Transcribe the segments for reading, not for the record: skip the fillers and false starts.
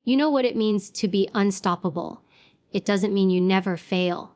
You know what it means to be unstoppable. It doesn't mean you never fail.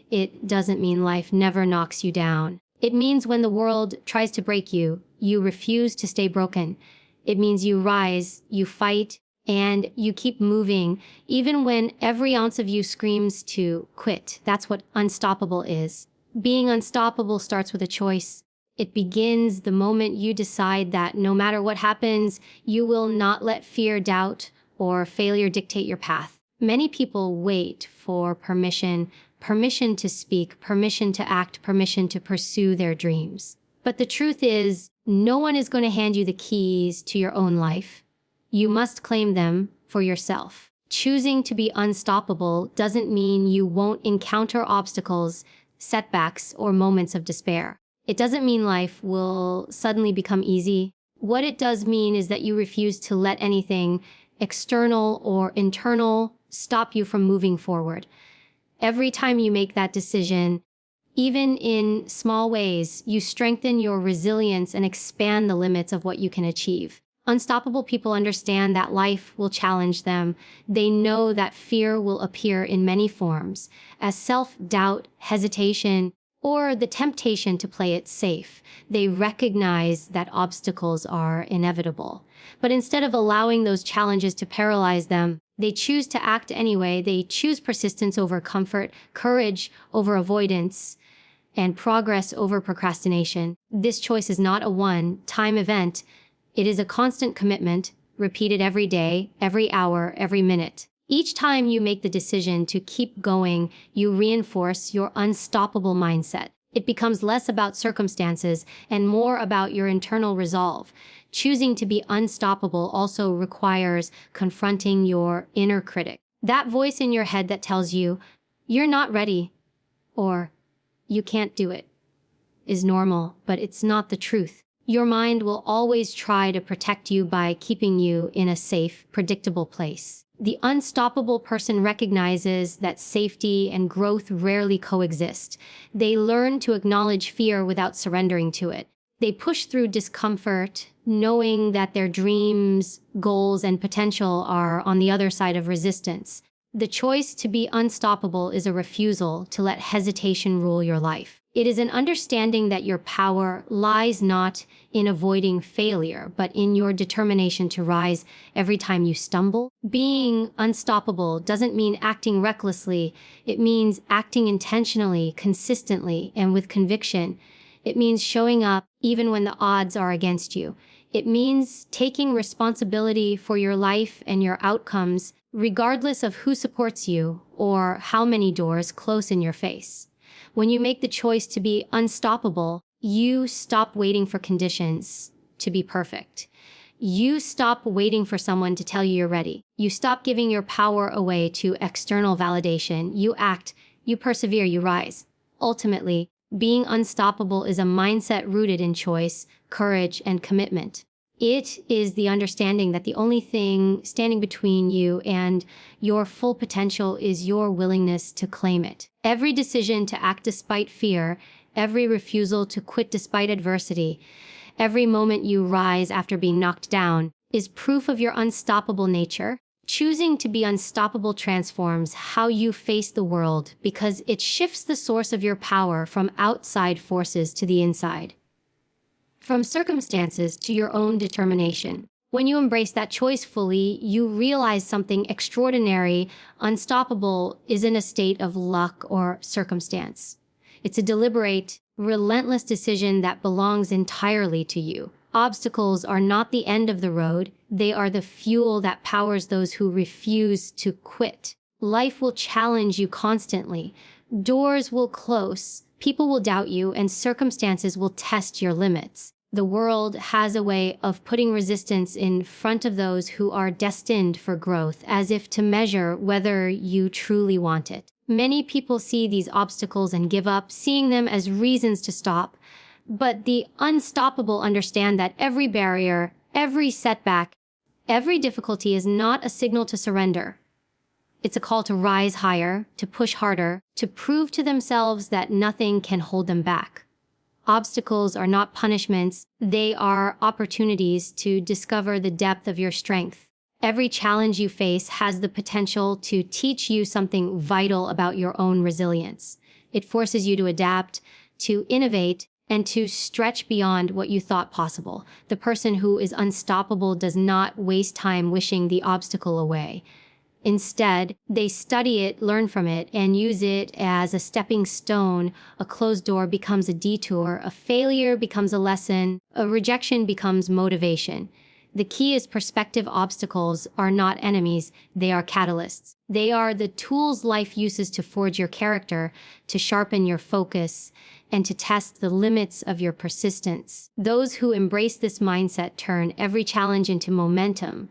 It doesn't mean life never knocks you down. It means when the world tries to break you, you refuse to stay broken. It means you rise, you fight, and you keep moving, even when every ounce of you screams to quit. That's what unstoppable is. Being unstoppable starts with a choice. It begins the moment you decide that no matter what happens, you will not let fear, doubt, or failure dictate your path. Many people wait for permission to speak, permission to act, permission to pursue their dreams. But the truth is, no one is going to hand you the keys to your own life. You must claim them for yourself. Choosing to be unstoppable doesn't mean you won't encounter obstacles, setbacks, or moments of despair. It doesn't mean life will suddenly become easy. What it does mean is that you refuse to let anything external or internal stop you from moving forward. Every time you make that decision, even in small ways, you strengthen your resilience and expand the limits of what you can achieve. Unstoppable people understand that life will challenge them. They know that fear will appear in many forms, as self-doubt, hesitation, or the temptation to play it safe. They recognize that obstacles are inevitable. But instead of allowing those challenges to paralyze them, they choose to act anyway. They choose persistence over comfort, courage over avoidance, and progress over procrastination. This choice is not a one-time event. It is a constant commitment, repeated every day, every hour, every minute. Each time you make the decision to keep going, you reinforce your unstoppable mindset. It becomes less about circumstances and more about your internal resolve. Choosing to be unstoppable also requires confronting your inner critic. That voice in your head that tells you, you're not ready, or you can't do it, is normal, but it's not the truth. Your mind will always try to protect you by keeping you in a safe, predictable place. The unstoppable person recognizes that safety and growth rarely coexist. They learn to acknowledge fear without surrendering to it. They push through discomfort, knowing that their dreams, goals, and potential are on the other side of resistance. The choice to be unstoppable is a refusal to let hesitation rule your life. It is an understanding that your power lies not in avoiding failure, but in your determination to rise every time you stumble. Being unstoppable doesn't mean acting recklessly. It means acting intentionally, consistently, and with conviction. It means showing up even when the odds are against you. It means taking responsibility for your life and your outcomes, regardless of who supports you or how many doors close in your face. When you make the choice to be unstoppable, you stop waiting for conditions to be perfect. You stop waiting for someone to tell you you're ready. You stop giving your power away to external validation. You act, you persevere, you rise. Ultimately, being unstoppable is a mindset rooted in choice, courage, and commitment. It is the understanding that the only thing standing between you and your full potential is your willingness to claim it. Every decision to act despite fear, every refusal to quit despite adversity, every moment you rise after being knocked down is proof of your unstoppable nature. Choosing to be unstoppable transforms how you face the world because it shifts the source of your power from outside forces to the inside. From circumstances to your own determination. When you embrace that choice fully, you realize something extraordinary. Unstoppable isn't a state of luck or circumstance. It's a deliberate, relentless decision that belongs entirely to you. Obstacles are not the end of the road. They are the fuel that powers those who refuse to quit. Life will challenge you constantly. Doors will close, people will doubt you, and circumstances will test your limits. The world has a way of putting resistance in front of those who are destined for growth, as if to measure whether you truly want it. Many people see these obstacles and give up, seeing them as reasons to stop. But the unstoppable understand that every barrier, every setback, every difficulty is not a signal to surrender. It's a call to rise higher, to push harder, to prove to themselves that nothing can hold them back. Obstacles are not punishments. They are opportunities to discover the depth of your strength. Every challenge you face has the potential to teach you something vital about your own resilience. It forces you to adapt, to innovate, and to stretch beyond what you thought possible. The person who is unstoppable does not waste time wishing the obstacle away. Instead, they study it, learn from it, and use it as a stepping stone. A closed door becomes a detour, a failure becomes a lesson, a rejection becomes motivation. The key is perspective. Obstacles are not enemies, they are catalysts. They are the tools life uses to forge your character, to sharpen your focus, and to test the limits of your persistence. Those who embrace this mindset turn every challenge into momentum.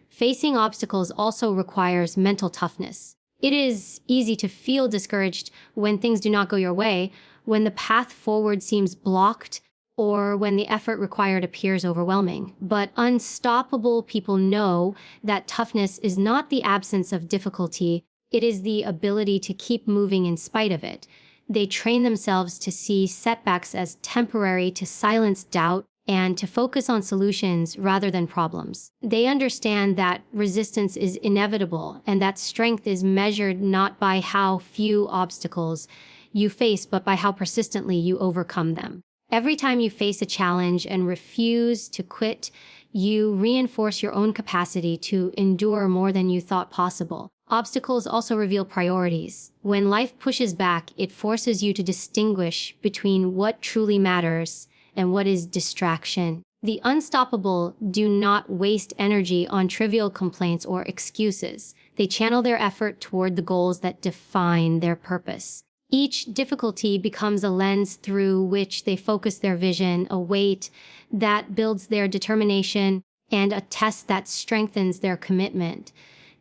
Facing obstacles also requires mental toughness. It is easy to feel discouraged when things do not go your way, when the path forward seems blocked, or when the effort required appears overwhelming. But unstoppable people know that toughness is not the absence of difficulty, it is the ability to keep moving in spite of it. They train themselves to see setbacks as temporary, to silence doubt, and to focus on solutions rather than problems. They understand that resistance is inevitable and that strength is measured not by how few obstacles you face, but by how persistently you overcome them. Every time you face a challenge and refuse to quit, you reinforce your own capacity to endure more than you thought possible. Obstacles also reveal priorities. When life pushes back, it forces you to distinguish between what truly matters and what is distraction. The unstoppable do not waste energy on trivial complaints or excuses. They channel their effort toward the goals that define their purpose. Each difficulty becomes a lens through which they focus their vision, a weight that builds their determination, and a test that strengthens their commitment.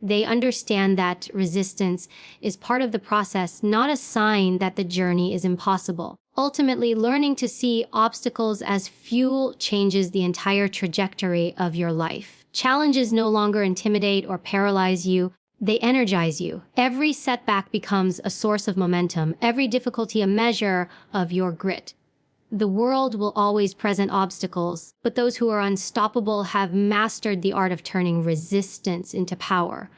They understand that resistance is part of the process, not a sign that the journey is impossible. Ultimately, learning to see obstacles as fuel changes the entire trajectory of your life. Challenges no longer intimidate or paralyze you. They energize you. Every setback becomes a source of momentum, every difficulty a measure of your grit. The world will always present obstacles, but those who are unstoppable have mastered the art of turning resistance into power.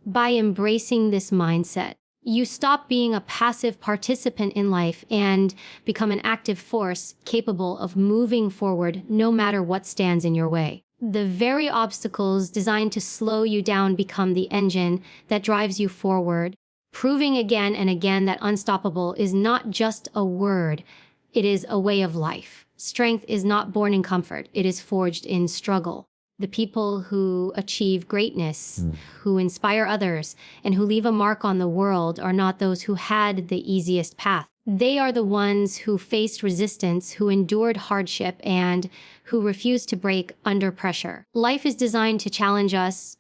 By embracing this mindset, you stop being a passive participant in life and become an active force capable of moving forward no matter what stands in your way. The very obstacles designed to slow you down become the engine that drives you forward, proving again and again that unstoppable is not just a word, it is a way of life. Strength is not born in comfort, it is forged in struggle. The people who achieve greatness, who inspire others, and who leave a mark on the world are not those who had the easiest path. They are the ones who faced resistance, who endured hardship, and who refused to break under pressure. Life is designed to challenge us,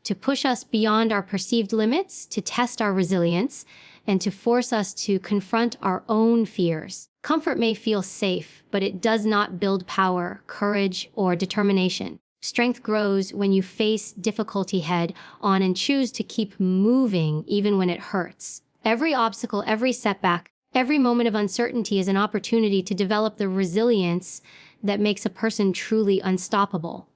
to push us beyond our perceived limits, to test our resilience, and to force us to confront our own fears. Comfort may feel safe, but it does not build power, courage, or determination. Strength grows when you face difficulty head on and choose to keep moving even when it hurts. Every obstacle, every setback, every moment of uncertainty is an opportunity to develop the resilience that makes a person truly unstoppable.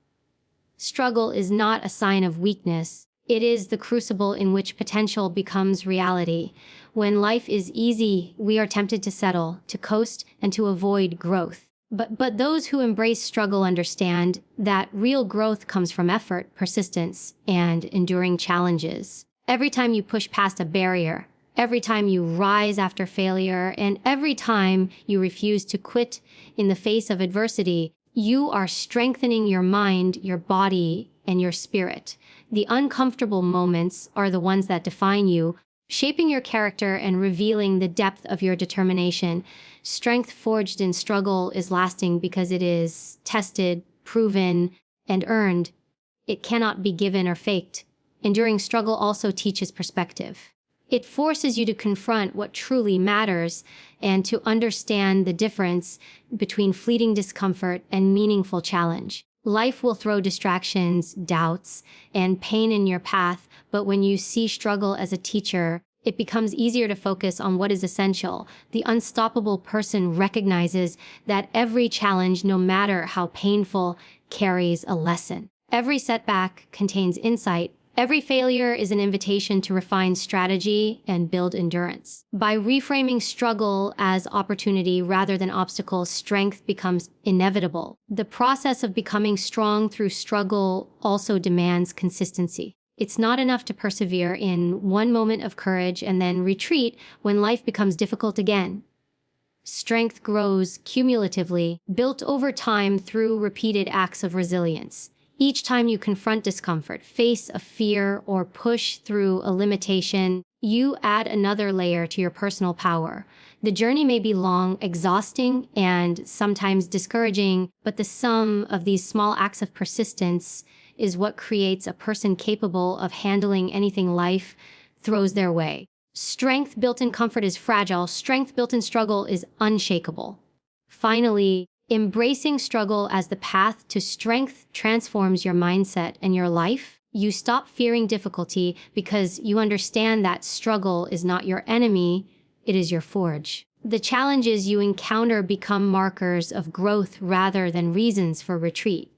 Struggle is not a sign of weakness. It is the crucible in which potential becomes reality. When life is easy, we are tempted to settle, to coast, and to avoid growth. But those who embrace struggle understand that real growth comes from effort, persistence, and enduring challenges. Every time you push past a barrier, every time you rise after failure, and every time you refuse to quit in the face of adversity, you are strengthening your mind, your body, and your spirit. The uncomfortable moments are the ones that define you, shaping your character and revealing the depth of your determination. Strength forged in struggle is lasting because it is tested, proven, and earned. It cannot be given or faked. Enduring struggle also teaches perspective. It forces you to confront what truly matters and to understand the difference between fleeting discomfort and meaningful challenge. Life will throw distractions, doubts, and pain in your path, but when you see struggle as a teacher, it becomes easier to focus on what is essential. The unstoppable person recognizes that every challenge, no matter how painful, carries a lesson. Every setback contains insight. Every failure is an invitation to refine strategy and build endurance. By reframing struggle as opportunity rather than obstacle, strength becomes inevitable. The process of becoming strong through struggle also demands consistency. It's not enough to persevere in one moment of courage and then retreat when life becomes difficult again. Strength grows cumulatively, built over time through repeated acts of resilience. Each time you confront discomfort, face a fear, or push through a limitation, you add another layer to your personal power. The journey may be long, exhausting, and sometimes discouraging, but the sum of these small acts of persistence is what creates a person capable of handling anything life throws their way. Strength built in comfort is fragile. Strength built in struggle is unshakable. Finally, embracing struggle as the path to strength transforms your mindset and your life. You stop fearing difficulty because you understand that struggle is not your enemy, it is your forge. The challenges you encounter become markers of growth rather than reasons for retreat.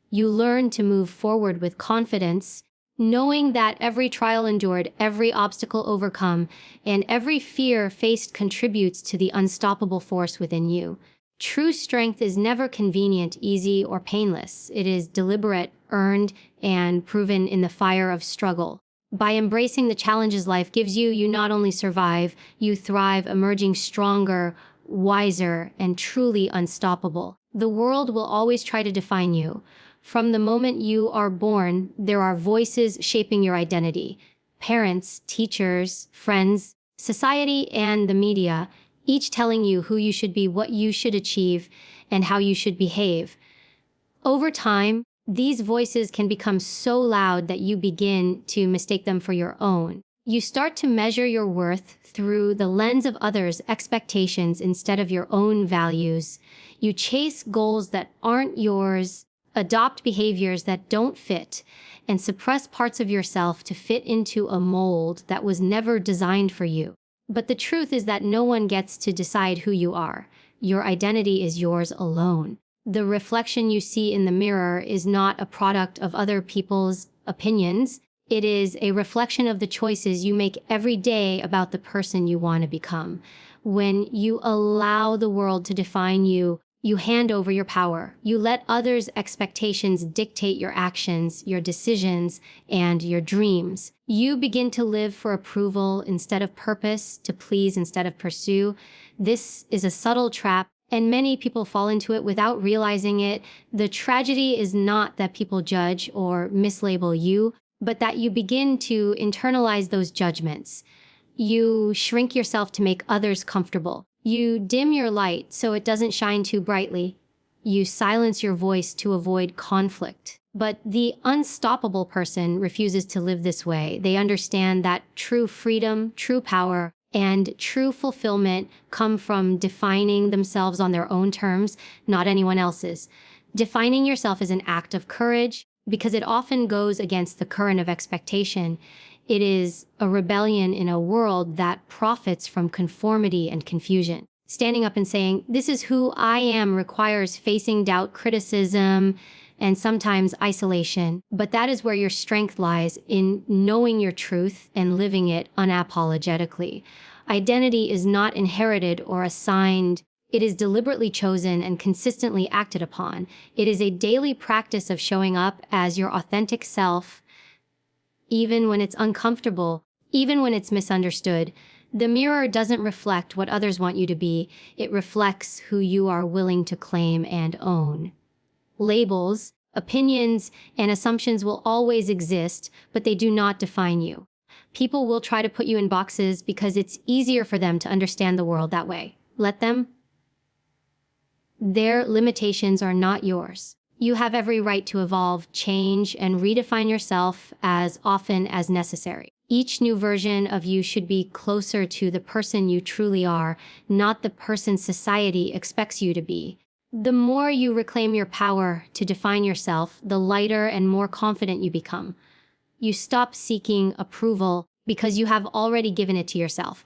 You learn to move forward with confidence, knowing that every trial endured, every obstacle overcome, and every fear faced contributes to the unstoppable force within you. True strength is never convenient, easy, or painless. It is deliberate, earned, and proven in the fire of struggle. By embracing the challenges life gives you, you not only survive, you thrive, emerging stronger, wiser, and truly unstoppable. The world will always try to define you. From the moment you are born, there are voices shaping your identity. Parents, teachers, friends, society, and the media, each telling you who you should be, what you should achieve, and how you should behave. Over time, these voices can become so loud that you begin to mistake them for your own. You start to measure your worth through the lens of others' expectations instead of your own values. You chase goals that aren't yours, adopt behaviors that don't fit, and suppress parts of yourself to fit into a mold that was never designed for you. But the truth is that no one gets to decide who you are. Your identity is yours alone. The reflection you see in the mirror is not a product of other people's opinions. It is a reflection of the choices you make every day about the person you want to become. When you allow the world to define you, you hand over your power. You let others' expectations dictate your actions, your decisions, and your dreams. You begin to live for approval instead of purpose, to please instead of pursue. This is a subtle trap, and many people fall into it without realizing it. The tragedy is not that people judge or mislabel you, but that you begin to internalize those judgments. You shrink yourself to make others comfortable. You dim your light so it doesn't shine too brightly. You silence your voice to avoid conflict. But the unstoppable person refuses to live this way. They understand that true freedom, true power, and true fulfillment come from defining themselves on their own terms, not anyone else's. Defining yourself is an act of courage because it often goes against the current of expectation. It is a rebellion in a world that profits from conformity and confusion. Standing up and saying, "This is who I am," requires facing doubt, criticism, and sometimes isolation. But that is where your strength lies, in knowing your truth and living it unapologetically. Identity is not inherited or assigned. It is deliberately chosen and consistently acted upon. It is a daily practice of showing up as your authentic self, even when it's uncomfortable, even when it's misunderstood. The mirror doesn't reflect what others want you to be. It reflects who you are willing to claim and own. Labels, opinions, and assumptions will always exist, but they do not define you. People will try to put you in boxes because it's easier for them to understand the world that way. Let them. Their limitations are not yours. You have every right to evolve, change, and redefine yourself as often as necessary. Each new version of you should be closer to the person you truly are, not the person society expects you to be. The more you reclaim your power to define yourself, the lighter and more confident you become. You stop seeking approval because you have already given it to yourself.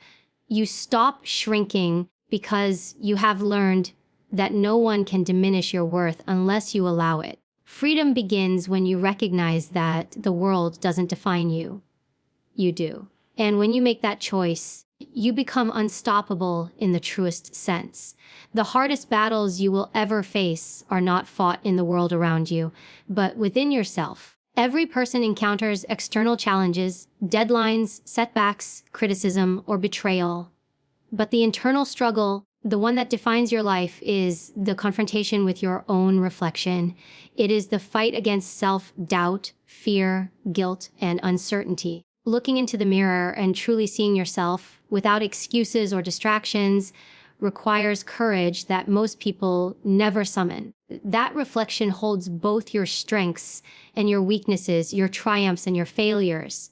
You stop shrinking because you have learned that no one can diminish your worth unless you allow it. Freedom begins when you recognize that the world doesn't define you. You do. And when you make that choice, you become unstoppable in the truest sense. The hardest battles you will ever face are not fought in the world around you, but within yourself. Every person encounters external challenges, deadlines, setbacks, criticism, or betrayal. But the internal struggle, the one that defines your life, is the confrontation with your own reflection. It is the fight against self-doubt, fear, guilt, and uncertainty. Looking into the mirror and truly seeing yourself without excuses or distractions requires courage that most people never summon. That reflection holds both your strengths and your weaknesses, your triumphs and your failures.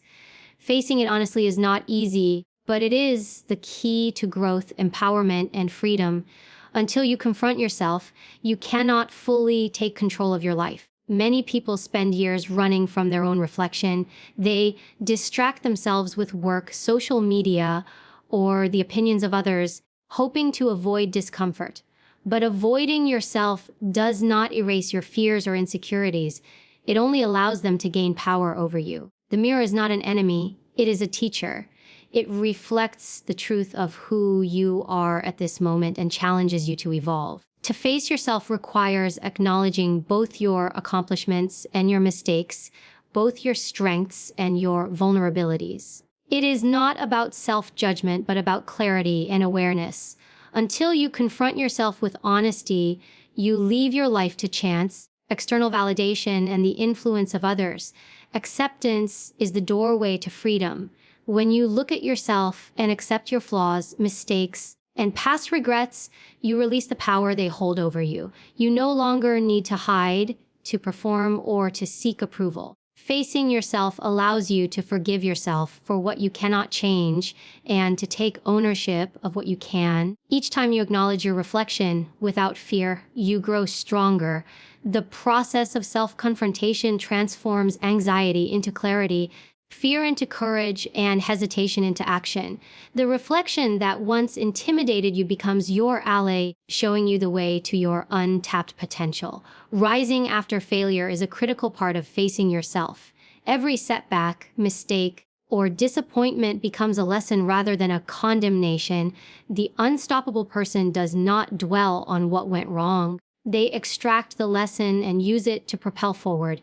Facing it honestly is not easy, but it is the key to growth, empowerment, and freedom. Until you confront yourself, you cannot fully take control of your life. Many people spend years running from their own reflection. They distract themselves with work, social media, or the opinions of others, hoping to avoid discomfort. But avoiding yourself does not erase your fears or insecurities. It only allows them to gain power over you. The mirror is not an enemy, it is a teacher. It reflects the truth of who you are at this moment and challenges you to evolve. To face yourself requires acknowledging both your accomplishments and your mistakes, both your strengths and your vulnerabilities. It is not about self-judgment, but about clarity and awareness. Until you confront yourself with honesty, you leave your life to chance, external validation, and the influence of others. Acceptance is the doorway to freedom. When you look at yourself and accept your flaws, mistakes, and past regrets, you release the power they hold over you. You no longer need to hide, to perform, or to seek approval. Facing yourself allows you to forgive yourself for what you cannot change and to take ownership of what you can. Each time you acknowledge your reflection without fear, you grow stronger. The process of self-confrontation transforms anxiety into clarity, fear into courage, and hesitation into action. The reflection that once intimidated you becomes your ally, showing you the way to your untapped potential. Rising after failure is a critical part of facing yourself. Every setback, mistake, or disappointment becomes a lesson rather than a condemnation. The unstoppable person does not dwell on what went wrong. They extract the lesson and use it to propel forward.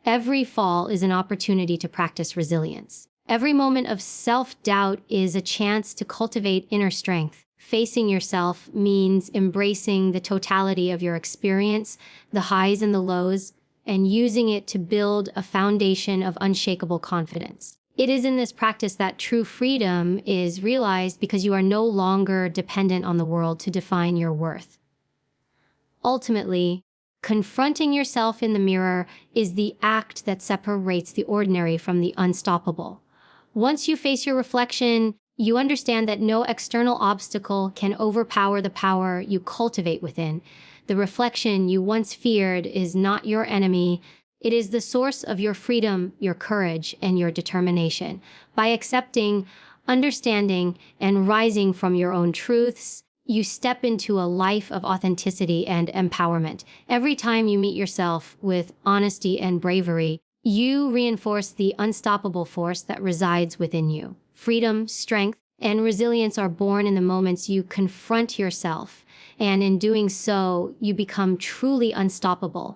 Every fall is an opportunity to practice resilience. Every moment of self-doubt is a chance to cultivate inner strength. Facing yourself means embracing the totality of your experience, the highs and the lows, and using it to build a foundation of unshakable confidence. It is in this practice that true freedom is realized because you are no longer dependent on the world to define your worth. Ultimately, confronting yourself in the mirror is the act that separates the ordinary from the unstoppable. Once you face your reflection, you understand that no external obstacle can overpower the power you cultivate within. The reflection you once feared is not your enemy. It is the source of your freedom, your courage, and your determination. By accepting, understanding, and rising from your own truths, you step into a life of authenticity and empowerment. Every time you meet yourself with honesty and bravery, you reinforce the unstoppable force that resides within you. Freedom, strength, and resilience are born in the moments you confront yourself, and in doing so, you become truly unstoppable.